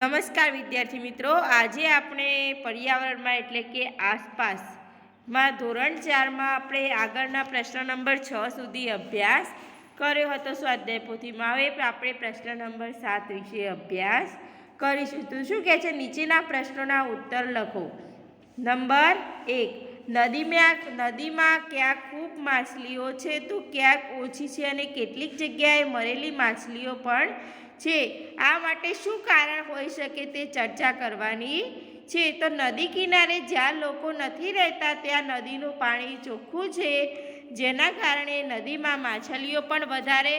નમસ્કાર વિદ્યાર્થી મિત્રો, આજે આપણે પર્યાવરણમાં એટલે કે આસપાસમાં ધોરણ 4માં આપણે આગળના પ્રશ્ન નંબર 6 સુધી અભ્યાસ કર્યો હતો સ્વાધ્યાય પોથીમાં. હવે આપણે પ્રશ્ન નંબર 7 વિશે અભ્યાસ કરીશું. તો શું કહે છે? નીચેના પ્રશ્નોના ઉત્તર લખો. નંબર 1, નદીમાં ક્યાંક ખૂબ માછલીઓ છે તો ક્યાંક ઓછી છે અને કેટલીક જગ્યાએ મરેલી માછલીઓ પણ છે. આ માટે શું કારણ હોઈ શકે તે ચર્ચા કરવાની છે. તો નદી કિનારે જ્યાં લોકો નથી રહેતા ત્યાં નદીનું પાણી ચોખ્ખું છે, જેના કારણે નદીમાં માછલીઓ પણ વધારે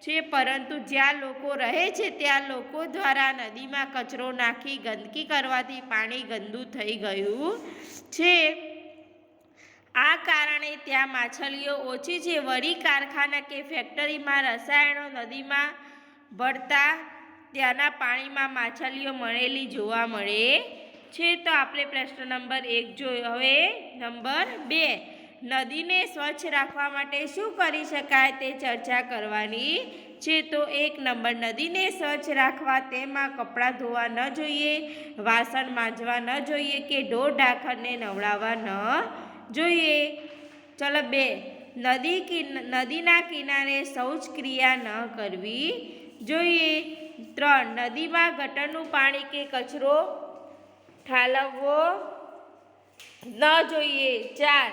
છે, પરંતુ જ્યાં લોકો રહે છે ત્યાં લોકો દ્વારા નદીમાં કચરો નાખી ગંદકી કરવાથી પાણી ગંદુ થઈ ગયું છે. આ કારણે ત્યાં માછલીઓ ઓછી છે. વળી કારખાના કે ફેક્ટરીમાં રસાયણો નદીમાં ભળતા ત્યાંના પાણીમાં માછલીઓ મરેલી જોવા મળે છે. તો આપણે પ્રશ્ન નંબર 1 જોયો. હવે નંબર 2, નદીને સ્વચ્છ રાખવા માટે શું કરી શકાય તે ચર્ચા કરવાની છે. તો 1 નંબર, નદીને સ્વચ્છ રાખવા તેમાં કપડાં ધોવા ન જોઈએ, વાસણ માંજવા ન જોઈએ કે ઢોર ઢાંખરને નવડાવવા ન જોઈએ. ચલો 2, નદીના કિનારે શૌચ ક્રિયા ન કરવી જોઈએ. 3, નદીમાં ગટરનું પાણી કે કચરો ઠાલવવો ન જોઈએ. 4,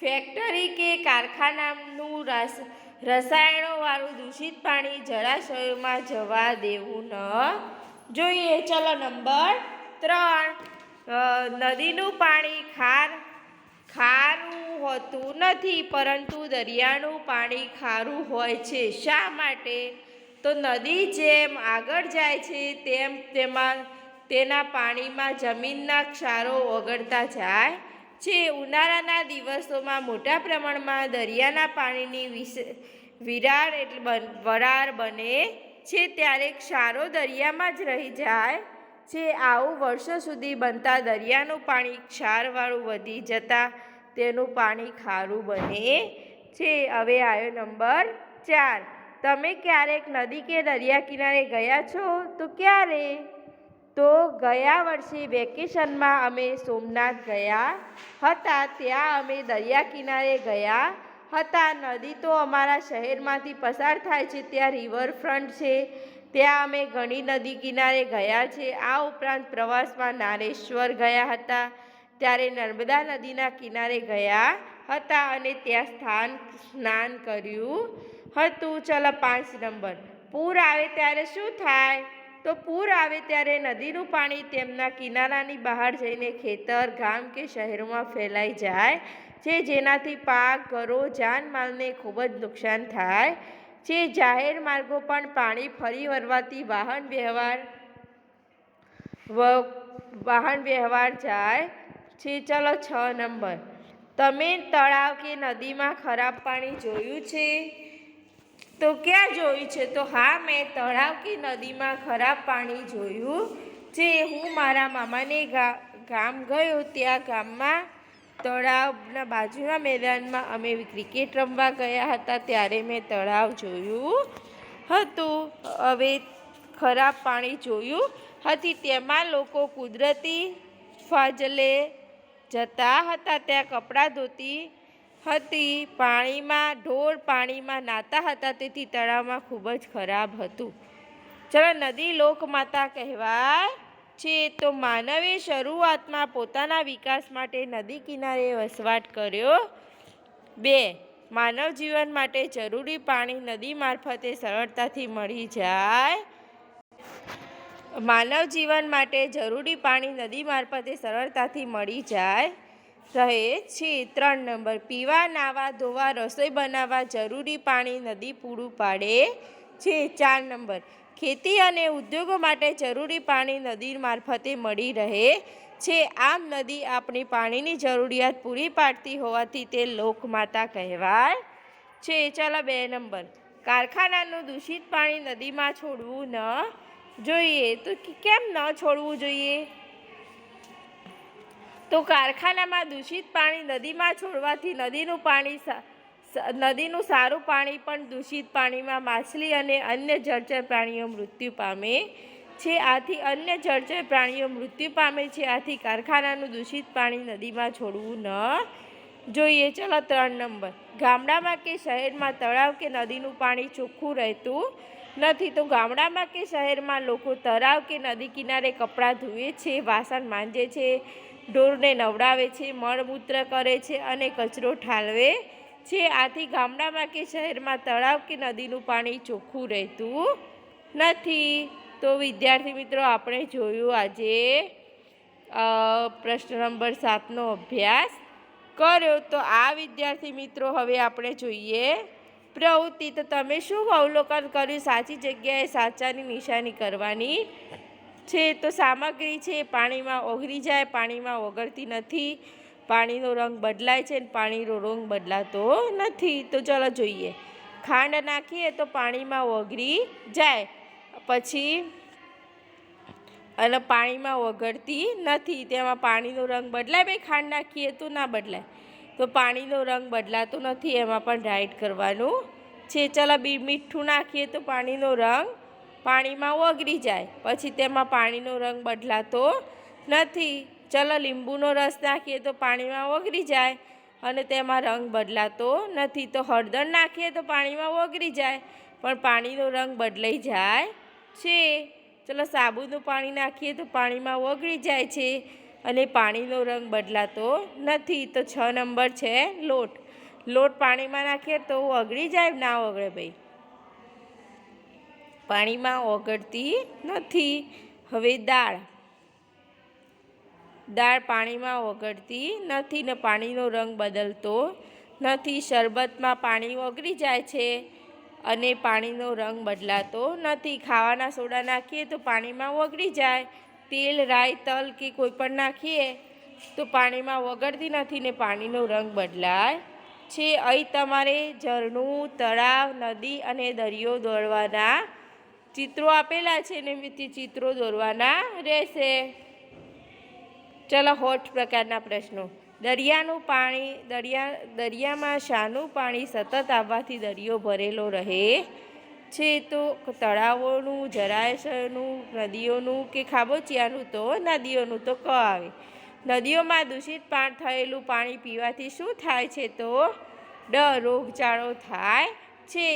ફેક્ટરી કે કારખાનાનું રસાયણોવાળું દૂષિત પાણી જળાશયોમાં જવા દેવું ન જોઈએ. ચલો નંબર 3, નદીનું પાણી ખારું હોતું નથી, પરંતુ દરિયાનું પાણી ખારું હોય છે. શા માટે? તો નદી જેમ આગળ જાય છે તેમ તેના પાણીમાં જમીનના ક્ષારો ઓગળતા જાય છે. ઉનાળાના દિવસોમાં મોટા પ્રમાણમાં દરિયાના પાણીની વરાળ બને છે, ત્યારે ક્ષારો દરિયામાં જ રહી જાય છે. આવું વર્ષો સુધી બનતા દરિયાનું પાણી ક્ષારવાળું વધી જતાં તેનું પાણી ખારું બને છે. હવે આવ્યો નંબર 4, તમે ક્યારેક નદી કે દરિયા કિનારે ગયા છો? તો ક્યારે? તો ગયા વર્ષે વેકેશનમાં અમે સોમનાથ ગયા હતા. ત્યાં અમે દરિયા કિનારે ગયા હતા. નદી તો અમારા શહેરમાંથી પસાર થાય છે. ત્યાં રિવરફ્રન્ટ છે, ત્યાં અમે ઘણી નદી કિનારે ગયા છે. આ ઉપરાંત પ્રવાસમાં નારેશ્વર ગયા હતા, ત્યારે નર્મદા નદીના કિનારે ગયા હતા અને ત્યાં સ્નાન કર્યું હતું. ચલો 5 નંબર, પૂર આવે ત્યારે શું થાય? તો પૂર આવે ત્યારે નદીનું પાણી તેમના કિનારાની બહાર જઈને ખેતર, ગામ કે શહેરોમાં ફેલાઈ જાય છે, જેનાથી પાક, ઘરો, જાનમાલને ખૂબ જ નુકસાન થાય છે. જાહેર માર્ગો પણ પાણી ફરી વળવાથી વાહન વ્યવહાર જાય છે. ચલો 6 નંબર, તમે તળાવ કે નદીમાં ખરાબ પાણી જોયું છે? તો ક્યાં જોયું છે? તો હા, મેં તળાવ કે નદીમાં ખરાબ પાણી જોયું છે. હું મારા મામાને ગામ ગયો. ત્યાં ગામમાં તળાવના બાજુના મેદાનમાં અમે ક્રિકેટ રમવા ગયા હતા, ત્યારે મેં તળાવ જોયું હતું. હવે ખરાબ પાણી જોયું હતી. તેમાં લોકો કુદરતી ફાજલે જતા હતા, ત્યાં કપડાં ધોતી હતી, ઢોર પાણીમાં નાતા હતા, તેથી તળાવમાં ખૂબ જ ખરાબ હતું. ચલો, નદી લોકમાતા કહેવાય છે. તો માનવે શરૂઆતમાં પોતાના વિકાસ માટે નદી કિનારે વસવાટ કર્યો. 2, માનવ જીવન માટે જરૂરી પાણી નદી મારફતે સરળતાથી મળી જાય. માનવ જીવન માટે જરૂરી પાણી નદી મારફતે સરળતાથી મળી જાય રહે છે. 3 નંબર, પીવા, નાવા ધોવા, રસોઈ બનાવવા જરૂરી પાણી નદી પૂરું પાડે છે. 4 નંબર, ખેતી અને ઉદ્યોગો માટે જરૂરી પાણી નદી મારફતે મળી રહે છે. આમ નદી આપણી પાણીની જરૂરિયાત પૂરી પાડતી હોવાથી તે લોકમાતા કહેવાય છે. ચાલો 2 નંબર, કારખાનાનું દૂષિત પાણી નદીમાં છોડવું ન જોઈએ. તો કેમ ન છોડવું જોઈએ? તો કારખાનામાં દૂષિત પાણી નદીમાં છોડવાથી નદીનું સારું પાણી પણ દૂષિત પાણીમાં માછલી અને અન્ય જળચર પ્રાણીઓ મૃત્યુ પામે છે, આથી અન્ય જળચર પ્રાણીઓ મૃત્યુ પામે છે, આથી કારખાનાનું દૂષિત પાણી નદીમાં છોડવું ન જોઈએ. ચલો 3 નંબર, ગામડામાં કે શહેરમાં તળાવ કે નદીનું પાણી ચોખ્ખું રહેતું નથી. તો ગામડામાં કે શહેરમાં લોકો તળાવ કે નદી કિનારે કપડાં ધોવે છે, વાસણ માંજે છે, ઢોરને નવડાવે છે, મળમૂત્ર કરે છે અને કચરો ઠાલવે છે, આથી ગામડામાં કે શહેરમાં તળાવ કે નદીનું પાણી ચોખ્ખું રહેતું નથી. તો વિદ્યાર્થી મિત્રો, આપણે જોયું આજે પ્રશ્ન નંબર 7નો અભ્યાસ કર્યો. તો આ વિદ્યાર્થી મિત્રો, હવે આપણે જોઈએ પ્રવૃત્તિ. તો તમે શું અવલોકન કર્યું? સાચી જગ્યાએ સાચાની નિશાની કરવાની છે. તો સામગ્રી છે પાણીમાં ઓગળી જાય, પાણીમાં ઓગળતી નથી, પાણીનો રંગ બદલાય છે અને પાણીનો રંગ બદલાતો નથી. તો ચાલો જોઈએ. ખાંડ નાખીએ તો પાણીમાં ઓગળી જાય, પછી અને પાણીમાં ઓગળતી નથી, તેમાં પાણીનો રંગ બદલાય. ભાઈ ખાંડ નાખીએ તો ના બદલાય, તો પાણીનો રંગ બદલાતો નથી, એમાં પણ રાઈટ કરવાનું છે. ચાલો મીઠું નાખીએ તો પાણીનો રંગ પાણીમાં ઓગળી જાય, પછી તેમાં પાણીનો રંગ બદલાતો નથી. ચાલો લીંબુનો રસ નાખીએ તો પાણીમાં ઓગળી જાય અને તેમાં રંગ બદલાતો નથી. તો હળદર નાખીએ તો પાણીમાં ઓગળી જાય પણ પાણીનો રંગ બદલાઈ જાય છે. ચલો સાબુનું પાણી નાખીએ તો પાણીમાં ઓગળી જાય છે અને પાણીનો રંગ બદલાતો નથી. તો 6 નંબર છે લોટ. લોટ પાણીમાં નાખીએ તો ઓગળી જાય, ના ઓગળે ભાઈ, પાણીમાં ઓગળતી નથી. હવે દાળ. દાળ પાણીમાં ઓગળતી નથી ને પાણીનો રંગ બદલતો નથી. શરબતમાં પાણી ઓગળી જાય છે અને પાણીનો રંગ બદલાતો નથી. ખાવાના સોડા નાખીએ તો પાણીમાં ઓગળી જાય. તેલ, રાઈ, તલ કે કોઈ પણ નાખીએ તો પાણીમાં ઓગળતી નથી ને પાણીનો રંગ બદલાય છે. અહીં તમારે ઝરણું, તળાવ, નદી અને દરિયો દોરવાના ચિત્રો આપેલા છે ને તે ચિત્રો દોરવાના રહેશે. ચલો 8 પ્રકારના પ્રશ્નો. દરિયામાં શાનું પાણી સતત આવવાથી દરિયો ભરેલો રહે છે? તો તળાવોનું, જળાશયોનું, નદીઓનું કે ખાબોચિયાનું? તો નદીઓનું. તો ક આવે. નદીઓમાં દૂષિત થયેલું પાણી પીવાથી શું થાય છે? તો રોગચાળો થાય છે.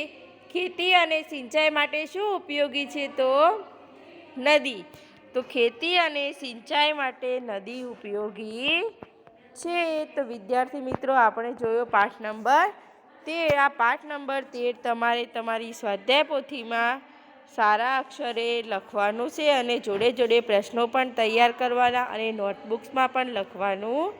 ખેતી અને સિંચાઈ માટે શું ઉપયોગી છે? તો નદી. તો ખેતી અને સિંચાઈ માટે નદી ઉપયોગી છે. તો વિદ્યાર્થી મિત્રો, આપણે જોયો પાઠ નંબર 13. આ પાઠ નંબર 13 તમારે તમારી સ્વાધ્યાય પોથીમાં સારા અક્ષરે લખવાનું છે અને જોડે જોડે પ્રશ્નો પણ તૈયાર કરવાના અને નોટબુક્સમાં પણ લખવાનું